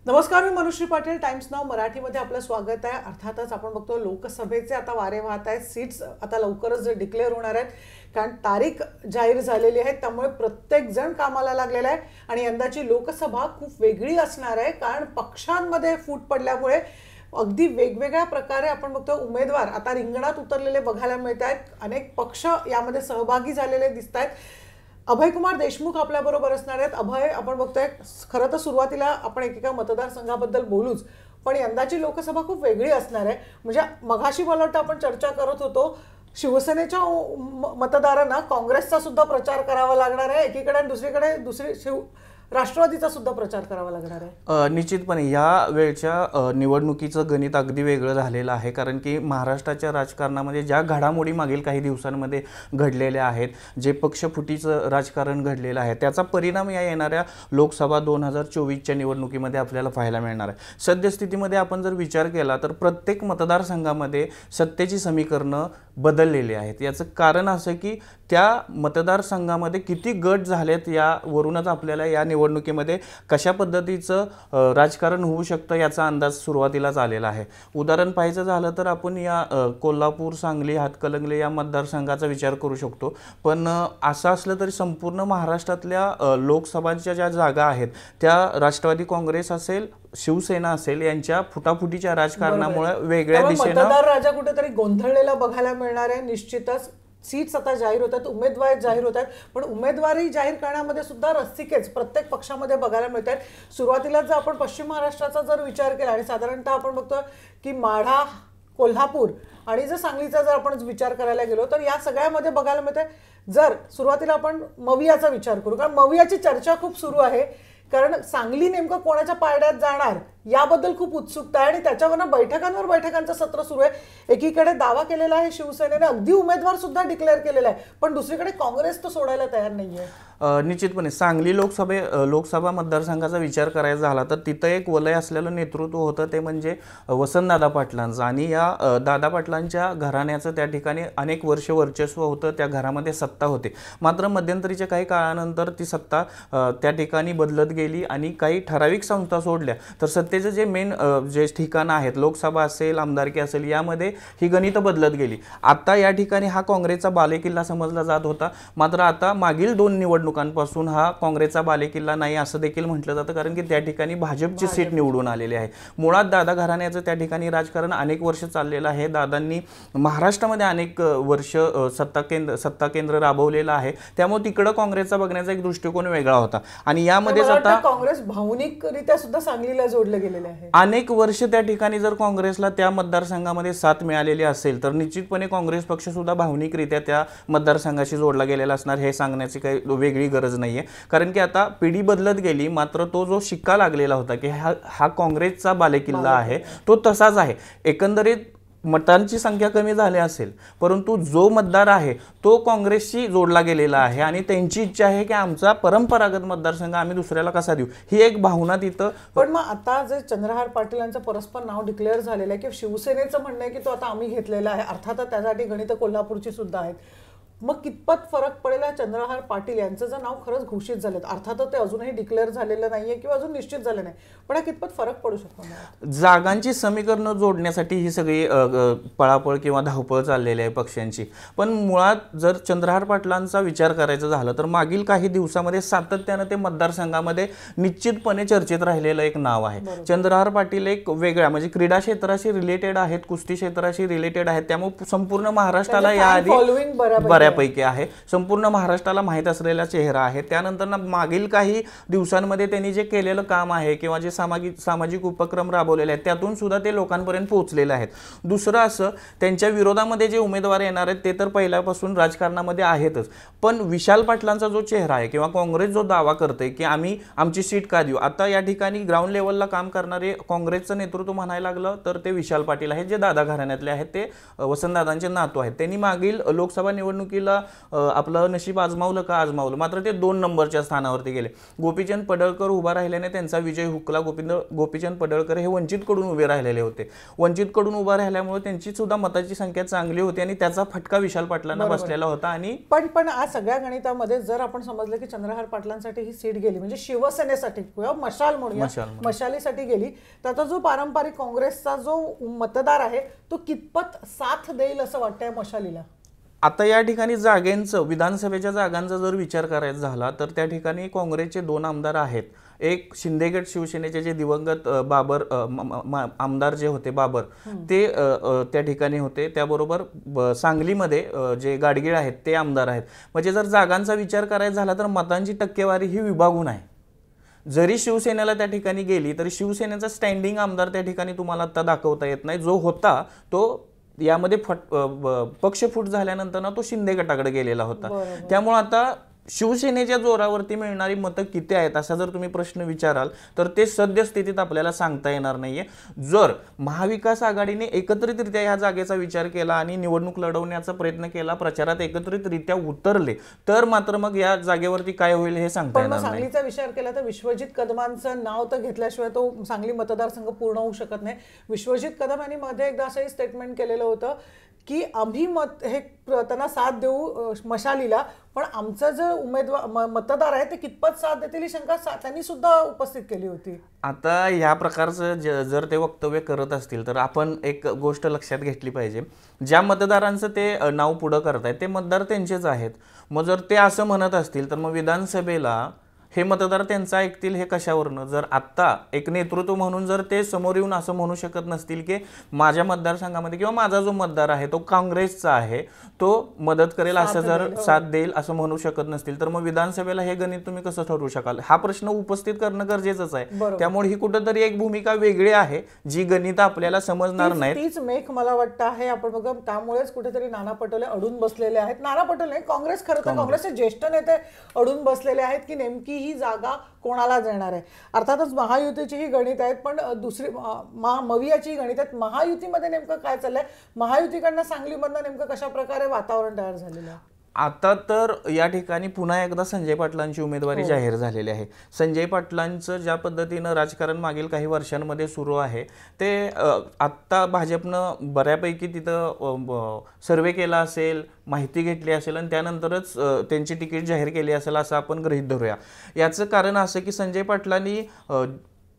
नमस्कार, मी मनुश्री पाटील. टाइम्स नाव मराठीमध्ये आपलं स्वागत आहे. अर्थातच आपण बघतो लोकसभेचे आता वारे वाहत आहेत. सीट्स आता लवकरच डिक्लेअर होणार आहेत, कारण तारीख जाहीर झालेली आहे. त्यामुळे प्रत्येक जण कामाला लागलेला आहे आणि यंदाची लोकसभा खूप वेगळी असणार आहे, कारण पक्षांमध्ये फूट पडल्यामुळे अगदी वेगवेगळ्या प्रकारे आपण बघतो उमेदवार आता रिंगणात उतरलेले बघायला मिळत आहेत. अनेक पक्ष यामध्ये सहभागी झालेले दिसत आहेत. अभयकुमार देशमुख आपल्याबरोबर असणार आहेत. अभय, आपण बघतोय खरं तर सुरुवातीला आपण एकेका मतदारसंघाबद्दल बोलूच, पण यंदाची लोकसभा खूप वेगळी असणार आहे. म्हणजे मघाशी मला वाटतं आपण चर्चा करत होतो, शिवसेनेच्या मतदारांना काँग्रेसचा सुद्धा प्रचार करावा लागणार आहे एकीकडे, आणि दुसरीकडे राष्ट्रवादीचा सुद्धा प्रचार करावा लागणार आहे. निश्चितपणे या वेळच्या निवडणुकीचं गणित अगदी वेगळं झालेलं आहे, कारण की महाराष्ट्राच्या राजकारणामध्ये ज्या घडामोडी मागील काही दिवसांमध्ये घडलेल्या आहेत, जे पक्षफुटीचं राजकारण घडलेलं आहे, त्याचा परिणाम या येणाऱ्या लोकसभा 2024च्या निवडणुकीमध्ये आपल्याला पाहायला मिळणार आहे. सद्यस्थितीमध्ये आपण जर विचार केला तर प्रत्येक मतदारसंघामध्ये सत्तेची समीकरणं बदललेली आहेत. याचं कारण असं की त्या मतदारसंघामध्ये किती गट झालेत यावरूनच आपल्याला या निवडणुकीमध्ये कशा पद्धतीचं राजकारण होऊ शकतं याचा अंदाज सुरुवातीलाच आलेला आहे. उदाहरण पाहायचं झालं तर आपण या कोल्हापूर, सांगली, हातकणंगले या मतदारसंघाचा विचार करू शकतो. पण असं असलं तरी संपूर्ण महाराष्ट्रातल्या लोकसभांच्या ज्या जागा आहेत त्या राष्ट्रवादी काँग्रेस असेल, शिवसेना असेल यांच्या फुटाफुटीच्या राजकारणामुळे वेगळ्या दिशेने मतदार राजा कुठेतरी गोंधळलेला बघायला मिळणार आहे. निश्चितच सीट्स आता जाहीर होतात, उमेदवार जाहीर होतात, पण उमेदवारी जाहीर करण्यामध्ये सुद्धा रस्सीखेच प्रत्येक पक्षामध्ये बघायला मिळत आहेत. सुरुवातीला जर आपण पश्चिम महाराष्ट्राचा जर विचार केला आणि साधारणतः आपण बघतो की माढा, कोल्हापूर आणि जर सांगलीचा जर आपण विचार करायला गेलो तर या सगळ्यामध्ये बघायला मिळते. जर सुरुवातीला आपण मवियाचा विचार करू, कारण मवियाची चर्चा खूप सुरू आहे, कारण सांगली नेमकं कोणाच्या पारड्यात जाणार याबद्दल खूप उत्सुकता आहे आणि त्याच्यावरनं बैठकांचं सत्र सुरू आहे. एकीकडे दावा केलेला आहे शिवसेनेने, अगदी उमेदवार सुद्धा डिक्लेअर केलेला आहे, पण दुसरीकडे काँग्रेस तर सोडायला तयार नाहीये. निश्चितपणे सांगली लोकसभा मतदारसंघाचा विचार करायचा झाला तर तिथं एक वलय असलेलं नेतृत्व होतं, ते म्हणजे वसंतदादा पाटलांचं. आणि या दादा पाटलांच्या घराण्याचं त्या ठिकाणी अनेक वर्ष वर्चस्व होतं, त्या घरामध्ये सत्ता होते. मात्र मध्यंतरीच्या काही काळानंतर ती सत्ता त्या ठिकाणी बदलत गेली आणि काही ठराविक संस्था सोडल्या तर सत्तेचं जे मेन जे ठिकाणं आहेत, लोकसभा असेल, आमदारकी असेल, यामध्ये ही गणितं बदलत गेली. आता या ठिकाणी हा काँग्रेसचा बालेकिल्ला समजला जात होता, मात्र आता मागील 2 निवडणुकांपासून हा काँग्रेसचा बालेकिल्ला नाही असं देखील म्हटलं जातं, कारण की त्या ठिकाणी भाजपची सीट निवडून आलेली आहे. मुळात दादा घराण्याचं त्या ठिकाणी राजकारण अनेक वर्ष चाललेलं आहे. दादांनी महाराष्ट्रामध्ये अनेक वर्ष सत्ता केंद्र राबवलेलं आहे, त्यामुळे तिकडं काँग्रेसचा बघण्याचा एक दृष्टिकोन वेगळा होता. आणि यामध्येच आता काँग्रेस भावनिकरित्या सुद्धा सांगलीला जोडलं गेलेलं आहे. अनेक वर्ष त्या ठिकाणी जर काँग्रेसला त्या मतदारसंघामध्ये साथ मिळालेली असेल तर निश्चितपणे काँग्रेस पक्ष सुद्धा भावनिकरित्या त्या मतदारसंघाशी जोडला गेलेला असणार, हे सांगण्याची काही वेगळी गरज नाहीये. कारण की आता पिढी बदलत गेली, मात्र तो जो शिक्का लागलेला होता की हा काँग्रेसचा बालेकिल्ला आहे तो तसाच आहे. एकंदरीत मतांची संख्या कमी झाली असेल, परंतु जो मतदार आहे तो काँग्रेसशी जोडला गेलेला आहे आणि त्यांची इच्छा आहे की आमचा परंपरागत मतदारसंघ आम्ही दुसऱ्याला कसा देऊ, ही एक भावना तिथं. पण मग आता जे चंद्रहार पाटील यांचं परस्पर नाव डिक्लेअर झालेलं आहे की शिवसेनेचं म्हणणं आहे की तो आता आम्ही घेतलेला आहे, अर्थातच त्यासाठी गणितं कोल्हापूरची सुद्धा आहेत. मग कितपत फरक पडेल चंद्रहार पाटील यांचं जर नाव खरंच घोषित झालं, अर्थातच ते अजूनही डिक्लेअर झालेलं नाहीये किंवा अजून निश्चित झालं नाही, पण कितपत फरक पडू शकतो? जागांची समीकरणं जोडण्यासाठी ही सगळी पळापळ किंवा धावपळ चाललेली आहे पक्षांची. पण मुळात जर चंद्रहार पाटलांचा विचार करायचा झाला तर मागील काही दिवसामध्ये सातत्यानं ते मतदारसंघामध्ये निश्चितपणे चर्चेत राहिलेलं एक नाव आहे. चंद्रहार पाटील एक वेगळ्या म्हणजे क्रीडा क्षेत्राशी रिलेटेड आहेत, कुस्ती क्षेत्राशी रिलेटेड आहेत, त्यामुळे संपूर्ण महाराष्ट्राला याआधी पैकी आहे, संपूर्ण महाराष्ट्राला माहीत असलेला चेहरा आहे. त्यानंतर मागील काही दिवसांमध्ये त्यांनी जे केलेलं काम आहे किंवा जे सामाजिक उपक्रम राबवलेले आहेत त्यातून सुद्धा ते लोकांपर्यंत पोहोचलेले आहेत. दुसरं असं, त्यांच्या विरोधामध्ये जे उमेदवार येणार आहेत ते तर पहिल्यापासून राजकारणामध्ये आहेतच, पण विशाल पाटलांचा जो चेहरा आहे किंवा काँग्रेस जो दावा करते की आम्ही आमची सीट का देऊ, आता या ठिकाणी ग्राउंड लेवलला काम करणारे काँग्रेसचं नेतृत्व म्हणायला लागलं तर ते विशाल पाटील आहेत, जे दादा घराण्यातले आहेत, ते वसंतदादांचे नातू आहेत. त्यांनी मागील लोकसभा निवडणुकीला वरळीला आपलं नशीब आजमावलं का आजमावलं, मात्र ते 2 नंबरच्या स्थानावरती गेले. गोपीचंद पडळकर उभा राहिल्याने त्यांचा विजय हुकला. गोपीचंद पडळकर हे वंचितकडून उभे राहिलेले होते. वंचितकडून उभा राहिल्यामुळे त्यांची सुद्धा मताची संख्या चांगली होती आणि त्याचा फटका विशाल पाटलांना बसलेला होता. आणि पण आज सगळ्या गणितामध्ये जर आपण समजलं की चंद्रहार पाटलांसाठी ही सीट गेली म्हणजे शिवसेनेसाठी किंवा मशाल म्हणूया, मशालीसाठी गेली, तर आता जो पारंपरिक काँग्रेसचा जो मतदार आहे तो कितपत साथ देईल असं वाटतंय मशालीला? आता या ठिकाणी जागेंचं, विधानसभेच्या जागांचा जर विचार करायचा झाला तर त्या ठिकाणी काँग्रेसचे 2 आमदार आहेत. एक शिंदेगड शिवसेनेचे जे दिवंगत बाबर आमदार जे होते बाबर, ते त्या ठिकाणी होते. त्याबरोबर सांगलीमध्ये जे गाडगीळ आहेत ते आमदार आहेत. म्हणजे जर जागांचा विचार करायचा झाला तर मतांची टक्केवारी ही विभागून आहे. जरी शिवसेनेला त्या ठिकाणी गेली तरी शिवसेनेचा स्टँडिंग आमदार त्या ठिकाणी तुम्हाला आता दाखवता येत नाही. जो होता तो यामध्ये पक्षफूट झाल्यानंतर ना तो शिंदे गटाकडे गेलेला होता. त्यामुळे आता शिवसेनेच्या जोरावरती मिळणारी मतं किती आहेत असा जर तुम्ही प्रश्न विचाराल तर ते सद्यस्थितीत आपल्याला सांगता येणार नाहीये. जर महाविकास आघाडीने एकत्रितरित्या या जागेचा विचार केला आणि निवडणूक लढवण्याचा प्रयत्न केला, प्रचारात एकत्रितरित्या उतरले, तर मात्र मग या जागेवरती काय होईल हे सांगता येणार नाही. सांगलीचा विचार केला तर विश्वजित कदमांचं नाव तर घेतल्याशिवाय तो सांगली मतदारसंघ पूर्ण होऊ शकत नाही. विश्वजित कदम यांनी मध्ये एकदा असंही स्टेटमेंट केलेलं होतं की आम्ही हे त्यांना साथ देऊ मशालीला, पण आमचा जो उमेदवार मतदार आहे ते कितपत साथ देतील ही शंका त्यांनी सुद्धा उपस्थित केली होती. आता या प्रकारचं जर ते वक्तव्य करत असतील तर आपण एक गोष्ट लक्षात घेतली पाहिजे, ज्या मतदारांचं ते नाव पुढं करतायत ते मतदार त्यांचेच आहेत. मग जर ते असं म्हणत असतील तर मग विधानसभेला हे मतदार त्यांचं ऐकतील हे कशावरनं? जर आत्ता एक नेतृत्व म्हणून जर ते समोर येऊन असं म्हणू शकत नसतील की माझ्या मतदारसंघामध्ये किंवा माझा जो मतदार आहे तो काँग्रेसचा आहे, तो मदत करेल असं जर साथ देईल असं म्हणू शकत नसतील तर मग विधानसभेला हे गणित तुम्ही कसं ठरवू शकाल? हा प्रश्न उपस्थित करणं गरजेचंच आहे. त्यामुळे ही कुठेतरी एक भूमिका वेगळी आहे जी गणित आपल्याला समजणार नाही. तीच मेख मला वाटतं आहे आपण बघा, त्यामुळेच कुठेतरी नाना पटोले अडून बसलेले आहेत. नाना पटोले काँग्रेस, खरं तर काँग्रेसचे ज्येष्ठ नेते अडून बसलेले आहेत की नेमकी ही जागा कोणाला देणार आहे. अर्थातच महायुतीची ही गणित आहेत, पण दुसरी मवियाची गणित आहेत. महायुतीमध्ये नेमकं काय चाललंय, महायुतीकडनं सांगलीमधनं नेमकं कशा प्रकारे वातावरण तयार झालेलं आहे? आता तर या ठिकाणी पुन्हा एकदा संजय पाटलांची उमेदवारी जाहीर झालेली आहे. संजय पाटलांचं ज्या पद्धतीनं राजकारण मागील काही वर्षांमध्ये सुरू आहे ते आत्ता भाजपनं बऱ्यापैकी तिथं सर्वे केला असेल, माहिती घेतली असेल आणि त्यानंतरच त्यांची तिकीट जाहीर केली असेल असं आपण गृहीत धरूया. याचं कारण असं की संजय पाटलांनी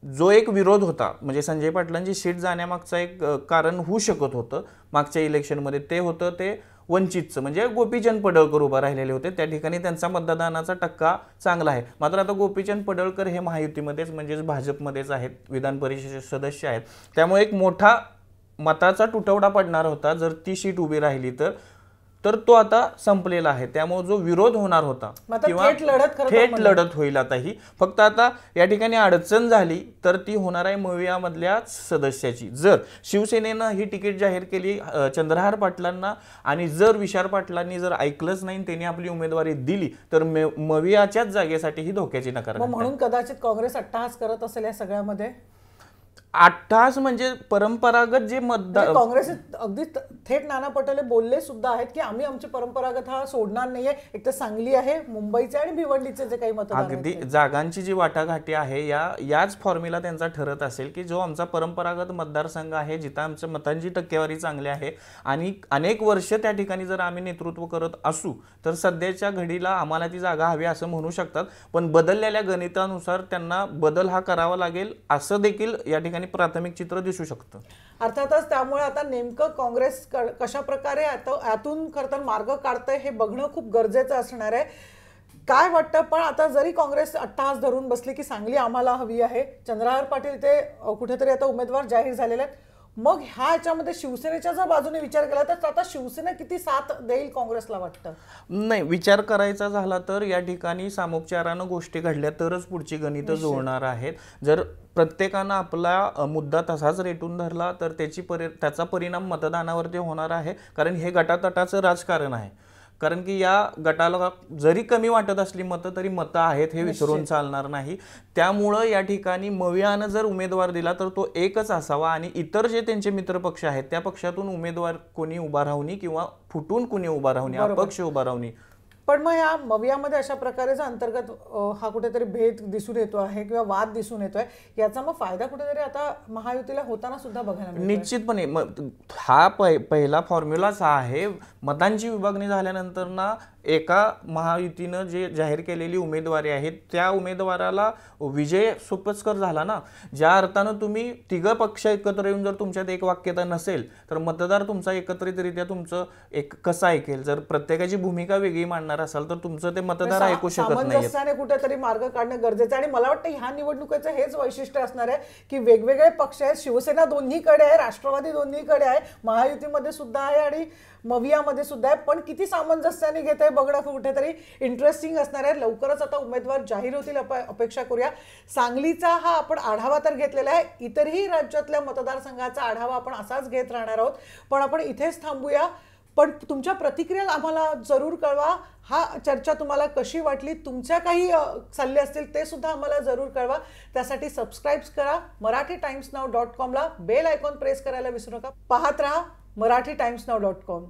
जो एक विरोध होता, म्हणजे संजय पाटलांची सीट जाण्यामागचं एक कारण होऊ शकत होतं मागच्या इलेक्शनमध्ये, ते होतं ते वंचितचं, म्हणजे गोपीचंद पडळकर उभा राहिलेले होते. त्या ठिकाणी त्यांचा मतदानाचा टक्का चांगला आहे. मात्र आता गोपीचंद पडळकर हे महायुतीमध्येच म्हणजेच भाजपमध्येच आहेत, विधान परिषदेचे सदस्य आहेत. त्यामुळे एक मोठा मताचा तुटवडा पडणार होता जर ती सीट उभी राहिली तर तो आता संपलेला आहे. त्यामुळे जो विरोध होणार होता किंवा थेट लढत होईल आता ही, फक्त आता या ठिकाणी अडचण झाली तर ती होणार आहे मवियामधल्या सदस्याची. जर शिवसेनेनं ही तिकीट जाहीर केली चंद्रहार पाटलांना आणि जर विशाल पाटलांनी जर ऐकलंच नाही त्यांनी आपली उमेदवारी दिली तर मवियाच्याच जागेसाठी ही धोक्याची नकार. म्हणून कदाचित काँग्रेस अट्टहास करत असेल या सगळ्यामध्ये. अट्टहास म्हणजे परंपरागत जे मतदार, काँग्रेस अगदी थेट नाना पटोले बोलले सुद्धा आहेत की आम्ही आमचे परंपरागत हा सोडणार नाहीये. एक तर सांगली आहे, मुंबईचे आणि भिवंडीचे जे काही मतदार अगदी जागांची जी वाटाघाटी आहे याच फॉर्म्युला त्यांचा ठरत असेल की जो आमचा परंपरागत मतदारसंघ आहे, जिथं आमच्या मतांची टक्केवारी चांगली आहे आणि अनेक वर्ष त्या ठिकाणी जर आम्ही नेतृत्व करत असू तर सध्याच्या घडीला आम्हाला ती जागा हवी असं म्हणू शकतात. पण बदललेल्या गणितानुसार त्यांना बदल हा करावा लागेल असं देखील या ठिकाणी प्राथमिक चित्र दिसू शकतं. अर्थातच त्यामुळे आता नेमकं काँग्रेस कशा प्रकारे यातून खरं तर मार्ग काढतंय हे बघणं खूप गरजेचं असणार आहे. काय वाटतं, पण आता जरी काँग्रेस अट्टहास धरून बसली की सांगली आम्हाला हवी आहे, चंद्रहार पाटील ते कुठेतरी आता उमेदवार जाहीर झालेले आहेत, मग ह्याच्यामध्ये शिवसेनेच्या जर बाजूने विचार केला तर आता शिवसेना किती साथ देईल काँग्रेसला वाटतं? नाही, विचार करायचा झाला तर या ठिकाणी सामोपचारानं गोष्टी घडल्या तरच पुढची गणितं जुळणार आहेत. जर प्रत्येकानं आपला मुद्दा तसाच रेटून धरला तर त्याचा परिणाम मतदानावरती होणार आहे. कारण हे गटातटाचं राजकारण आहे. कारण की या गटाला जरी कमी वाटत असली मतं तरी मतं आहेत हे विसरून चालणार नाही. त्यामुळं या ठिकाणी मवियानं जर उमेदवार दिला तर तो एकच असावा आणि इतर जे त्यांचे मित्रपक्ष आहेत त्या पक्षातून उमेदवार कोणी उभा राहुनी किंवा फुटून कोणी उभा राहुनी, अपक्ष उभा राहुनी. पण मग या मवियामध्ये अशा प्रकारेचा अंतर्गत हा कुठेतरी भेद दिसून येतो आहे किंवा वाद दिसून येतोय, याचा मग फायदा कुठेतरी आता महायुतीला होताना सुद्धा बघायला मिळतो. निश्चितपणे हा पहिला फॉर्म्युलाच हा आहे. मतांची विभागणी झाल्यानंतर ना एका महायुतीनं जे जाहीर केलेली उमेदवारी आहेत त्या उमेदवाराला विजय सोपस्कर झाला ना. ज्या अर्थानं तुम्ही तिघं पक्ष एकत्र येऊन जर तुमच्यात एक वाक्यता नसेल तर मतदार तुमचा एकत्रितरित्या तुमचं एक कसं ऐकेल. जर प्रत्येकाची भूमिका वेगळी मांडणार असाल तर तुमचं ते मतदार ऐकू शकत नाही. सामंजस्याने कुठेतरी मार्ग काढणं गरजेचं आहे आणि मला वाटतं ह्या निवडणुकीचं हेच वैशिष्ट्य असणार आहे की वेगवेगळे पक्ष आहेत. शिवसेना दोन्हीकडे आहे, राष्ट्रवादी दोन्हीकडे आहे, महायुतीमध्ये सुद्धा आहे आणि मवियामध्ये सुद्धा आहे. पण किती सामंजस्याने घेत आहे बघणं कुठेतरी इंटरेस्टिंग असणार आहे. लवकरच आता उमेदवार जाहीर होतील अपेक्षा करूया. सांगलीचा हा आपण आढावा तर घेतलेला आहे, इतरही राज्यातल्या मतदारसंघाचा आढावा आपण असाच घेत राहणार आहोत. पण आपण इथेच थांबूया. पण तुमच्या प्रतिक्रिया आम्हाला जरूर कळवा. हा चर्चा तुम्हाला कशी वाटली, तुमच्या काही सल्ले असतील ते सुद्धा आम्हाला जरूर कळवा. त्यासाठी सबस्क्राईब करा marathitimes.now.com ला बेल आयकॉन प्रेस करायला विसरू नका. पाहत राहा marathitimes.now.com.